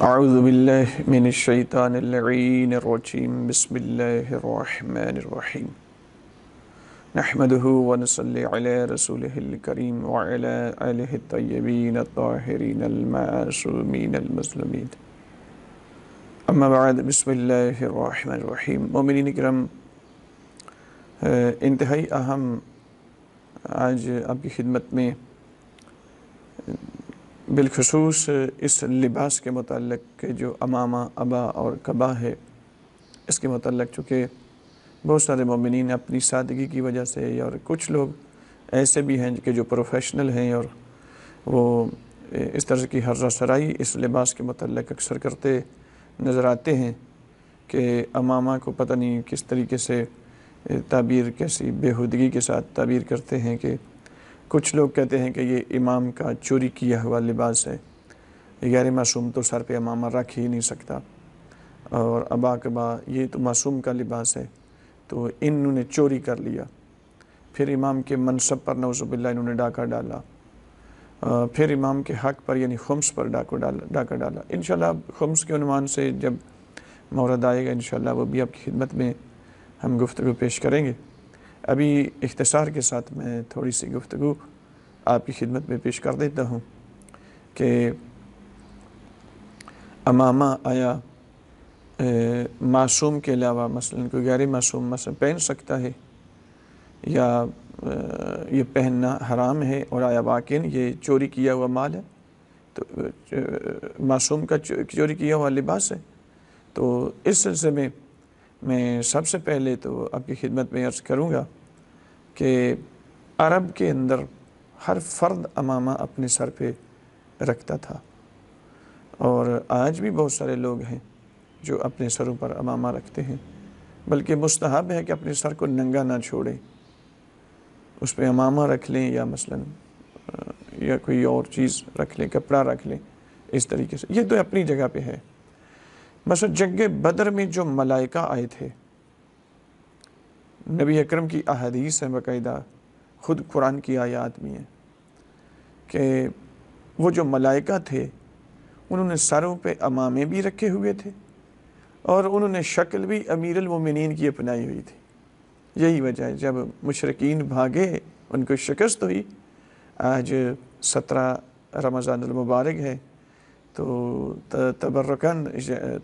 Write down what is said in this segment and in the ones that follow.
اعوذ باللہ من الشیطان اللعین الرجیم بسم اللہ الرحمن الرحیم نحمده ونصلی علی رسولہ الکریم وعلی آلہ الطیبین الطاہرین المعصومین المظلومین اما بعد بسم اللہ الرحمن الرحیم۔ مومنین کرام، انتہائی اہم آج آپ کی خدمت میں بالخصوص اس لباس کے متعلق جو امامہ، ابا اور قبا ہے، اس کے متعلق چونکہ بہت سارے مومنین اپنی سادگی کی وجہ سے اور کچھ لوگ ایسے بھی ہیں کہ جو پروفیشنل ہیں اور وہ اس طرح کی ہرزہ سرائی اس لباس کے متعلق اکثر کرتے نظر آتے ہیں کہ امامہ کو پتہ نہیں کس طریقے سے تعبیر کیسی بےہودگی کے ساتھ تعبیر کرتے ہیں کہ کچھ لوگ کہتے ہیں کہ یہ امام کا چوری کیا ہوا لباس ہے، غیر معصوم تو سر پہ امامہ رکھ ہی نہیں سکتا، اور ابا قبا یہ تو معصوم کا لباس ہے، تو انہوں نے چوری کر لیا، پھر امام کے منصب پر نعوذ باللہ انہوں نے ڈاکہ ڈالا، پھر امام کے حق پر یعنی خمس پر ڈاکہ ڈالا۔ انشاءاللہ خمس کے عنوان سے جب مورد آئے گا انشاءاللہ وہ بھی آپ کی خدمت میں ہم گفتگو پیش کریں گے۔ ابھی اختصار کے ساتھ میں تھوڑی سی گفتگو آپ کی خدمت میں پیش کر دیتا ہوں کہ امامہ آیا معصوم کے علاوہ مثلا کوئی غیر معصوم مثلا پہن سکتا ہے، یا یہ پہننا حرام ہے، اور آیا واقعاً یہ چوری کیا ہوا مال ہے، تو معصوم کا چوری کیا ہوا لباس ہے۔ تو اس سلسلے میں سب سے پہلے تو آپ کی خدمت میں عرض کروں گا کہ عرب کے اندر ہر فرد امامہ اپنے سر پہ رکھتا تھا، اور آج بھی بہت سارے لوگ ہیں جو اپنے سروں پر امامہ رکھتے ہیں، بلکہ مستحب ہے کہ اپنے سر کو ننگا نہ چھوڑیں، اس پہ امامہ رکھ لیں یا مثلا یا کوئی اور چیز رکھ لیں، کپڑا رکھ لیں، اس طریقے سے یہ تو اپنی جگہ پہ ہے۔ مثلا جنگ بدر میں جو ملائکہ آئے تھے، نبی اکرم کی احادیث ہیں، باقاعدہ خود قرآن کی آیات بھی ہیں کہ وہ جو ملائکہ تھے انہوں نے سروں پہ امامے بھی رکھے ہوئے تھے، اور انہوں نے شکل بھی امیر المومنین کی اپنائی ہوئی تھی۔ یہی وجہ ہے جب مشرکین بھاگے ان کو شکست ہوئی۔ آج 17 رمضان المبارک ہے، تو تبرکاً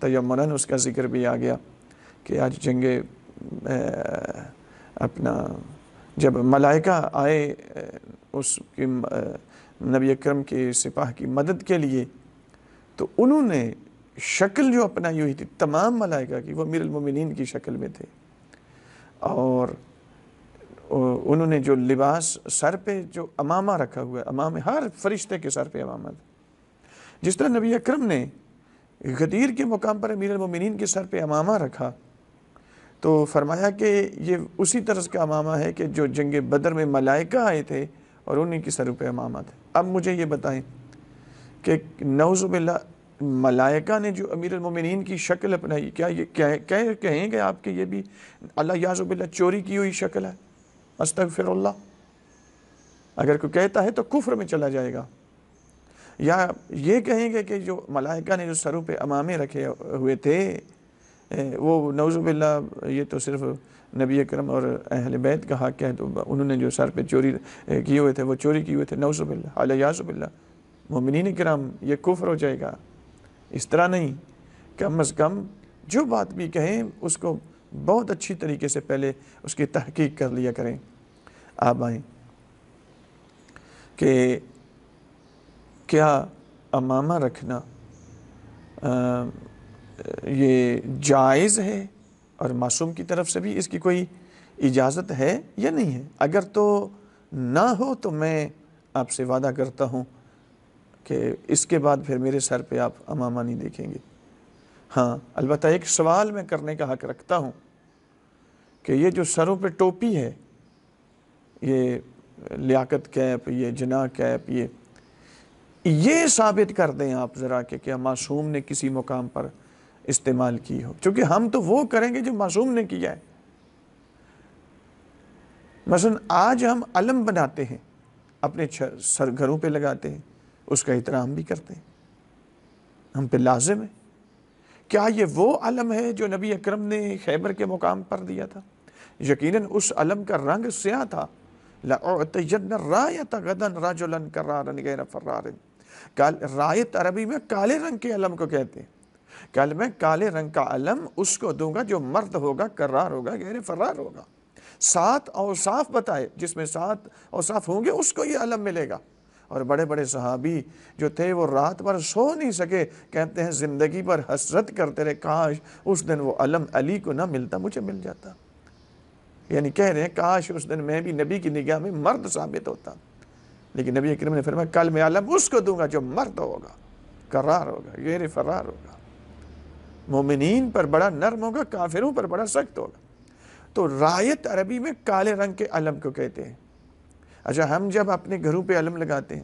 تیمناً اس کا ذکر بھی آ گیا کہ آج جنگ اپنا جب ملائکہ آئے اس کی نبی اکرم کے سپاہ کی مدد کے لیے، تو انہوں نے شکل جو اپنائی ہوئی تھی تمام ملائکہ کی وہ امیر المومنین کی شکل میں تھے، اور انہوں نے جو لباس سر پہ جو امامہ رکھا ہوا ہے، امامہ ہر فرشتے کے سر پہ امامہ تھا۔ جس طرح نبی اکرم نے غدیر کے مقام پر امیر المومنین کے سر پہ امامہ رکھا، تو فرمایا کہ یہ اسی طرح کا امامہ ہے کہ جو جنگ بدر میں ملائکہ آئے تھے اور انہیں کی سروں پہ امامہ تھے۔ اب مجھے یہ بتائیں کہ نعوذ باللہ ملائکہ نے جو امیر المومنین کی شکل اپنائی، کیا یہ کہیں گے آپ کہ یہ بھی اللہ یعوذ باللہ چوری کی ہوئی شکل ہے؟ استغفر اللہ۔ اگر کوئی کہتا ہے تو کفر میں چلا جائے گا۔ یا یہ کہیں گے کہ جو ملائکہ نے جو سروں پہ امامے رکھے ہوئے تھے وہ نعوذ باللہ یہ تو صرف نبی اکرم اور اہل بیت کا حق ہے، تو انہوں نے جو سر پہ چوری کیے ہوئے تھے وہ چوری کیے ہوئے تھے، نعوذ باللہ علیہ باللہ۔ مومنین کرام یہ کفر ہو جائے گا، اس طرح نہیں۔ کم از کم جو بات بھی کہیں اس کو بہت اچھی طریقے سے پہلے اس کی تحقیق کر لیا کریں۔ آپ آئیں کہ کیا امامہ رکھنا یہ جائز ہے، اور معصوم کی طرف سے بھی اس کی کوئی اجازت ہے یا نہیں ہے؟ اگر تو نہ ہو تو میں آپ سے وعدہ کرتا ہوں کہ اس کے بعد پھر میرے سر پہ آپ امامہ نہیں دیکھیں گے۔ ہاں البتہ ایک سوال میں کرنے کا حق رکھتا ہوں کہ یہ جو سروں پہ ٹوپی ہے، یہ لیاقت کیپ، یہ جناح کیپ، یہ ثابت کر دیں آپ ذرا کہ کیا معصوم نے کسی مقام پر استعمال کی ہو، چونکہ ہم تو وہ کریں گے جو معصوم نے کیا ہے۔ مثلا آج ہم علم بناتے ہیں، اپنے گھروں پہ لگاتے ہیں، اس کا احترام بھی کرتے ہیں، ہم پہ لازم ہے۔ کیا یہ وہ علم ہے جو نبی اکرم نے خیبر کے مقام پر دیا تھا؟ یقیناً اس علم کا رنگ سیاہ تھا۔ لَأُعْطِيَنَّ الرَّایَةَ غَدًا رَجُلًا كَرَّارًا غَیْرَ فَرَّارٍ۔ رایت عربی میں کالے رنگ کے علم کو کہتے ہیں۔ کل میں کالے رنگ کا علم اس کو دوں گا جو مرد ہوگا، کرار ہوگا، غیر فرار ہوگا۔ 7 اوصاف بتائے، جس میں 7 اوصاف ہوں گے اس کو یہ علم ملے گا۔ اور بڑے بڑے صحابی جو تھے وہ رات بھر سو نہیں سکے، کہتے ہیں زندگی پر حسرت کرتے رہے، کاش اس دن وہ علم علی کو نہ ملتا، مجھے مل جاتا۔ یعنی کہہ رہے ہیں کاش اس دن میں بھی نبی کی نگاہ میں مرد ثابت ہوتا۔ لیکن نبی اکرم نے فرمایا کل میں علم اس کو دوں گا جو مرد ہوگا، کرار ہوگا، غیر فرار ہوگا، مومنین پر بڑا نرم ہوگا، کافروں پر بڑا سخت ہوگا۔ تو رایت عربی میں کالے رنگ کے علم کو کہتے ہیں۔ اچھا، ہم جب اپنے گھروں پہ علم لگاتے ہیں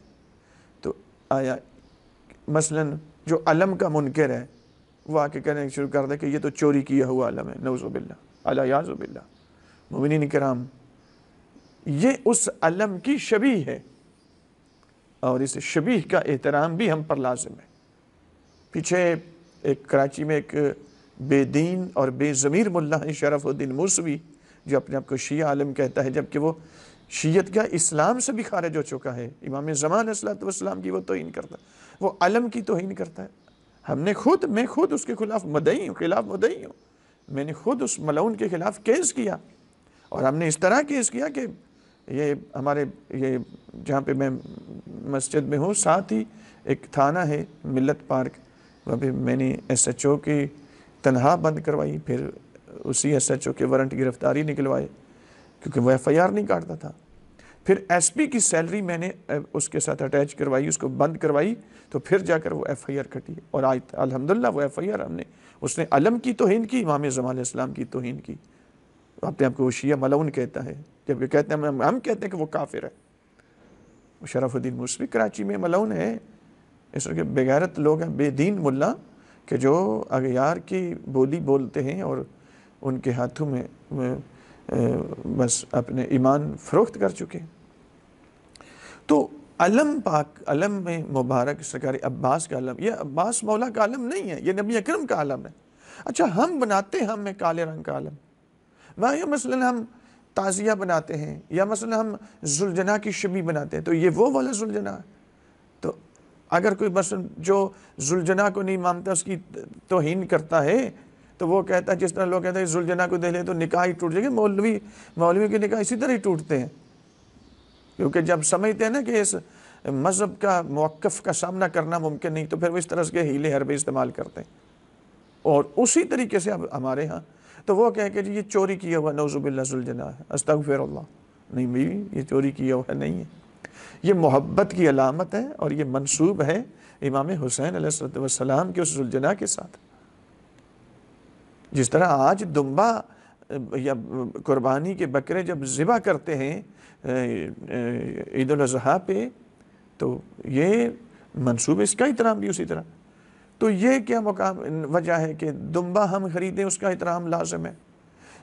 تو آیا مثلا جو علم کا منکر ہے وہ آ کے کہنے شروع کر دے کہ یہ تو چوری کیا ہوا علم ہے، نعوذ باللہ، الیاذ باللہ۔ مومنین کرام، یہ اس علم کی شبیہ ہے، اور اس شبیہ کا احترام بھی ہم پر لازم ہے۔ پیچھے ایک کراچی میں ایک بے دین اور بے ضمیر ملا ہے شرف الدین موسوی، جو اپنے آپ کو شیعہ عالم کہتا ہے، جبکہ وہ شیعت کا اسلام سے بھی خارج ہو چکا ہے۔ امام زمان علیہ السلام کی وہ توہین کرتا ہے، وہ علم کی توہین کرتا ہے۔ میں خود اس کے خلاف مدعی ہوں، میں نے خود اس ملعون کے خلاف کیس کیا، اور ہم نے اس طرح کیس کیا کہ یہ ہمارے جہاں پہ میں مسجد میں ہوں ساتھ ہی ایک تھانہ ہے ملت پارک، وہاں پہ میں نے ایس ایچ او کی تنہا بند کروائی، پھر اسی ایس ایچ او کے وارنٹ گرفتاری نکلوائے کیونکہ وہ ایف آئی آر نہیں کاٹتا تھا۔ پھر ایس پی کی سیلری میں نے اس کے ساتھ اٹیچ کروائی، اس کو بند کروائی، تو پھر جا کر وہ ایف آئی آر کٹی، اور آج الحمدللہ وہ ایف آئی آر اس نے علم کی توہین کی، امام زمان علیہ السلام کی توہین کی۔ اپنے آپ کو وہ شیعہ ملعون کہتا ہے، جبکہ کہتے ہیں ہم کہتے ہیں کہ وہ کافر ہے۔ شرف الدین موسوی کراچی میں ملعون ہے، اس طرح کے بغیرت لوگ ہیں، بے دین ملا کہ جو اغیار کی بولی بولتے ہیں اور ان کے ہاتھوں میں بس اپنے ایمان فروخت کر چکے۔ تو علم پاک، علم میں مبارک سرکار عباس کا علم، یہ عباس مولا کا علم نہیں ہے، یہ نبی اکرم کا علم ہے۔ اچھا، ہم بناتے ہیں ہم میں کالے رنگ کا علم، یا مثلا ہم تعزیہ بناتے ہیں، یا مثلا ہم ذوالجناح کی شبیہ بناتے ہیں، تو یہ وہ والا ذوالجناح ہے۔ تو اگر کوئی مثلا جو ذوالجناح کو نہیں مانتا، اس کی توہین کرتا ہے، تو وہ کہتا ہے، جس طرح لوگ کہتے ہیں ذوالجناح کو دیکھ لیں تو نکاح ہی ٹوٹ جائے گا، مولوی کے نکاح اسی طرح ہی ٹوٹتے ہیں، کیونکہ جب سمجھتے ہیں نا کہ اس مذہب کا موقف کا سامنا کرنا ممکن نہیں، تو پھر وہ اس طرح کے ہیلے حربے استعمال کرتے ہیں۔ اور اسی طریقے سے اب ہمارے ہاں تو وہ کہہ کہ جی یہ چوری کیا ہوا نعوذ باللہ ذوالجناح ہے، استغفر اللہ، نہیں بیوی یہ چوری کیا ہوا نہیں ہے، یہ محبت کی علامت ہے، اور یہ منسوب ہے امام حسین علیہ السلام کے اس ذوالجناح کے ساتھ۔ جس طرح آج دمبا یا قربانی کے بکرے جب ذبح کرتے ہیں عید الاضحیٰ پہ، تو یہ منسوب اس کا احترام بھی اسی طرح۔ تو یہ کیا مقام وجہ ہے کہ دمبا ہم خریدیں، اس کا احترام لازم ہے،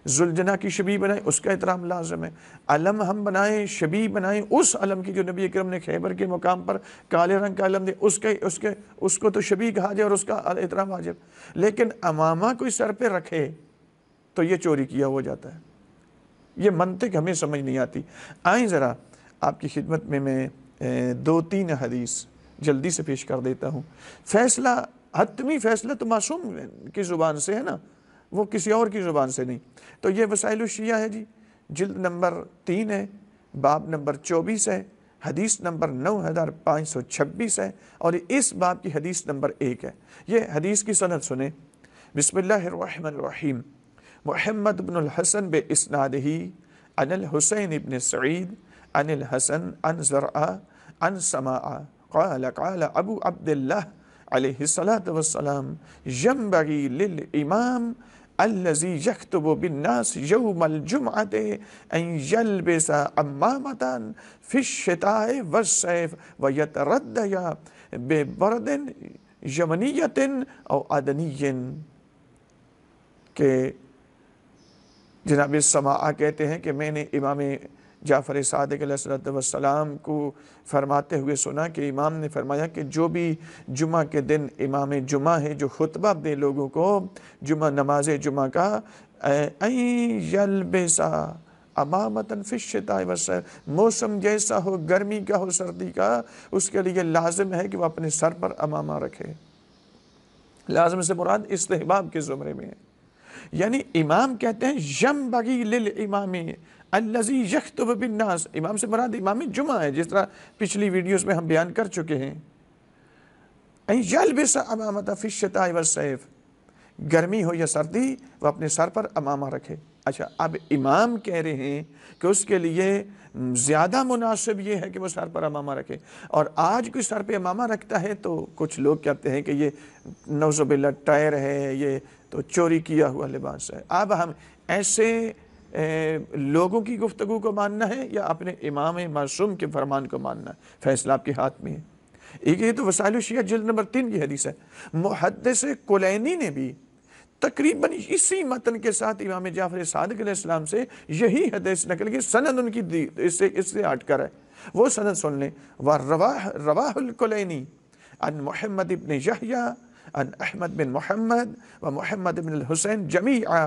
ذوالجناح کی شبیہ بنائیں، اس کا احترام لازم ہے، علم ہم بنائیں، شبیہ بنائیں اس علم کی جو نبی اکرم نے خیبر کے مقام پر کالے رنگ کا علم دے، اس کو تو شبیہ کہا جائے اور اس کا احترام واجب۔ لیکن امامہ کوئی سر پہ رکھے تو یہ چوری کیا ہو جاتا ہے۔ یہ منطق ہمیں سمجھ نہیں آتی۔ آئیں ذرا آپ کی خدمت میں 2-3 حدیث جلدی سے پیش کر دیتا ہوں۔ فیصلہ، حتمی فیصلہ تو معصوم کی زبان سے ہے نا، وہ کسی اور کی زبان سے نہیں۔ تو یہ وسائل الشیعہ ہے جی، جلد نمبر 3 ہے، باب نمبر 24 ہے، حدیث نمبر 9526 ہے، اور اس باب کی حدیث نمبر 1 ہے۔ یہ حدیث کی سند سنیں۔ بسم اللہ الرحمن الرحیم۔ محمد بن الحسن بے اسنادہ عن الحسین بن سعید عن الحسن عن زرع عن سماع قال قال ابو عبد اللہ علیہ الصلاة والسلام ينبغي للإمام الذي يخطب بالناس يوم الجمعة أن يلبس عمامة في الشتاء والصيف ويتردي ببرد يمنية أو عدني۔ کہ جناب سماع کہتے ہیں کہ میں نے امام جعفر صادق علیہ السلام کو فرماتے ہوئے سنا کہ امام نے فرمایا کہ جو بھی جمعہ کے دن امام جمعہ ہے جو خطبہ دے لوگوں کو جمعہ نماز جمعہ کا این یلبسا امامتن فی الشتاء والصیف، موسم جیسا ہو، گرمی کا ہو سردی کا، اس کے لیے لازم ہے کہ وہ اپنے سر پر امامہ رکھے۔ لازم سے مراد استحباب کے زمرے میں ہے۔ یعنی امام کہتے ہیں ینبغی للامام الذی یخطب بالناس، امام سے مراد امام جمعہ ہے، جس طرح پچھلی ویڈیوز میں ہم بیان کر چکے ہیں، ان یلبس امامۃ فی الشتاء والصیف، گرمی ہو یا سردی وہ اپنے سر پر امامہ رکھے۔ اچھا، اب امام کہہ رہے ہیں کہ اس کے لیے زیادہ مناسب یہ ہے کہ وہ سر پر امامہ رکھے، اور آج کوئی سر پہ امامہ رکھتا ہے تو کچھ لوگ کہتے ہیں کہ یہ نعوذ باللہ ٹائر ہے، یہ تو چوری کیا ہوا لباس ہے۔ اب ہم ایسے لوگوں کی گفتگو کو ماننا ہے یا اپنے امام معصوم کے فرمان کو ماننا ہے؟ فیصلہ آپ کے ہاتھ میں ہے۔ ایک یہ تو وسائل الشیعہ جلد نمبر 3 کی حدیث ہے۔ محدث کلینی نے بھی تقریباً اسی متن کے ساتھ امام جعفر صادق علیہ السلام سے یہی حدیث نقل کی، سند ان کی اس سے ہٹ کر ہے، وہ سند سن لیں۔ رواہ الکلینی عن محمد بن یحییٰ عن احمد بن محمد و محمد بن الحسین جمیعا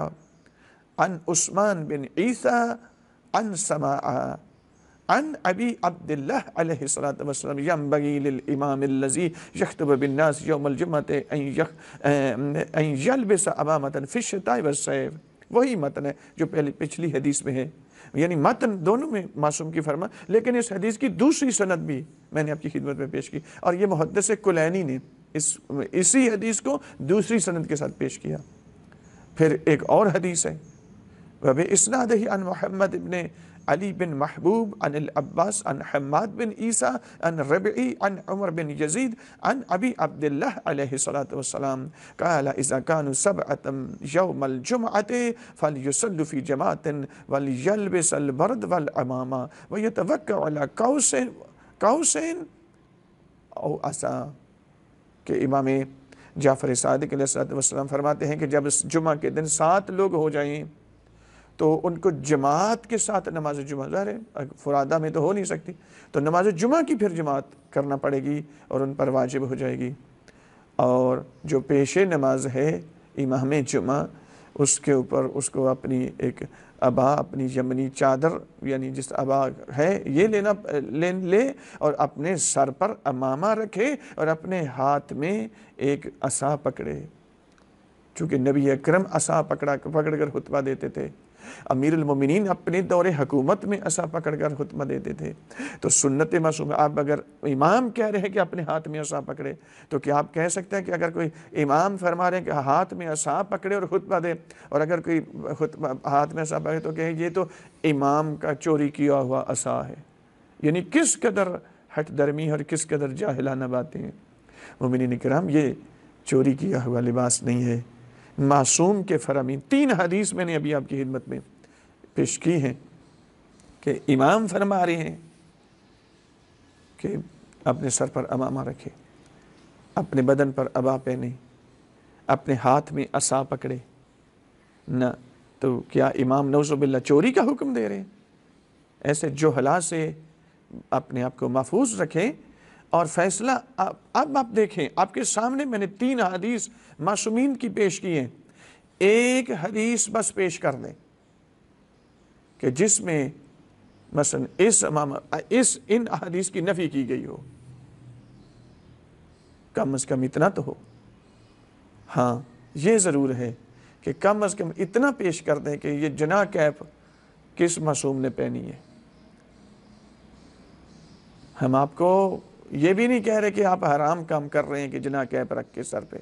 عن عثمان بن عیسیٰ عن سماعا عن ابی عبداللہ علیہ السلام ینبغی للامام الذی یخطب بالناس یوم الجمعۃ ان یلبس امامۃ فی الشتاء والصیف، وہی متن ہے جو پچھلی حدیث میں ہے۔ یعنی متن دونوں میں معصوم کی فرما، لیکن اس حدیث کی دوسری سند بھی میں نے آپ کی خدمت میں پیش کی، اور یہ محدث کلینی نے اسی حدیث کو دوسری سند کے ساتھ پیش کیا۔ پھر ایک اور حدیث ہے، وَبِإِسْنَادِهِ عن محمد بن علی بن محبوب عن العباس عن حماد بن عیسیٰ عن ربعی عن عمر بن یزید عن ابی عبداللہ علیہ السلام قال اذا كانوا سبعة یوم الجمعة فلیصلوا فی جماعة ولیلبس البرد والعمامة ویتوکع علی قوسین او عصا، کہ امام جعفر صادق علیہ السلام فرماتے ہیں کہ جب جمعہ کے دن 7 لوگ ہو جائیں تو ان کو جماعت کے ساتھ نماز جمعہ، ظاہر ہے فرادہ میں تو ہو نہیں سکتی، تو نماز جمعہ کی پھر جماعت کرنا پڑے گی اور ان پر واجب ہو جائے گی۔ اور جو پیش نماز ہے امام جمعہ، اس کے اوپر اس کو اپنی ایک ابا، اپنی یمنی چادر یعنی جس ابا ہے یہ لے اور اپنے سر پر امامہ رکھے اور اپنے ہاتھ میں ایک عصا پکڑے، چونکہ نبی اکرم عصا پکڑ کر خطبہ دیتے تھے، امیر المومنین اپنے دور حکومت میں عصا پکڑ کر خطبہ دیتے تھے، تو سنت معصوم۔ آپ اگر امام کہہ رہے ہیں کہ اپنے ہاتھ میں عصا پکڑے، تو کیا آپ کہہ سکتے ہیں کہ اگر کوئی امام فرما رہے ہیں کہ ہاتھ میں عصا پکڑے اور خطبہ دے، اور اگر کوئی خطبہ ہاتھ میں عصا پکڑے تو کہیں یہ تو امام کا چوری کیا ہوا عصا ہے؟ یعنی کس قدر ہٹ درمی اور کس قدر جاہلانہ باتیں ہیں۔ مومنین کرام، یہ چوری کیا ہوا لباس نہیں ہے۔ معصوم کے فرامین 3 حدیث میں نے ابھی آپ کی خدمت میں پیش کی ہیں کہ امام فرما رہے ہیں کہ اپنے سر پر امامہ رکھے، اپنے بدن پر عبا پہنے، اپنے ہاتھ میں عصا پکڑے نہ، تو کیا امام نعوذ باللہ چوری کا حکم دے رہے ہیں؟ ایسے جہلا سے اپنے آپ کو محفوظ رکھیں اور فیصلہ اب آپ دیکھیں، آپ کے سامنے میں نے 3 حدیث معصومین کی پیش کی ہیں، ایک حدیث بس پیش کر دیں کہ جس میں مثلا ان حدیث کی نفی کی گئی ہو، کم از کم اتنا تو ہو۔ ہاں یہ ضرور ہے کہ کم از کم اتنا پیش کر دیں کہ یہ جناح کیپ کس معصوم نے پہنی ہے۔ ہم آپ کو یہ بھی نہیں کہہ رہے کہ آپ حرام کام کر رہے ہیں کہ جناح کیپ رکھ کے سر پہ،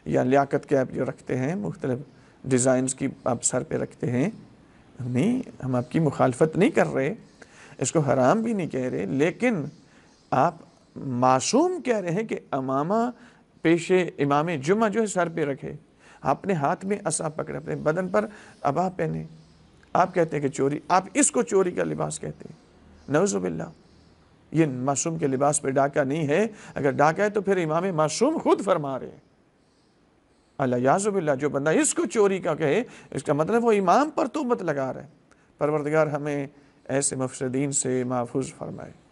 یا لیاقت کیپ جو رکھتے ہیں مختلف ڈیزائنز کی آپ سر پہ رکھتے ہیں، نہیں، ہم آپ کی مخالفت نہیں کر رہے، اس کو حرام بھی نہیں کہہ رہے، لیکن آپ معصوم کہہ رہے ہیں کہ امامہ پیش امام جمعہ جو ہے سر پہ رکھے، اپنے ہاتھ میں عصا پکڑے، اپنے بدن پر عبا پہنے، آپ کہتے ہیں کہ چوری، آپ اس کو چوری کا لباس کہتے ہیں، نعوذ باللہ۔ یہ معصوم کے لباس پہ ڈاکہ نہیں ہے، اگر ڈاکہ ہے تو پھر امام معصوم خود فرما رہے ہیں۔ الیاذ باللہ، جو بندہ اس کو چوری کا کہے، اس کا مطلب وہ امام پر تہمت لگا رہا ہے۔ پروردگار ہمیں ایسے مفسدین سے محفوظ فرمائے۔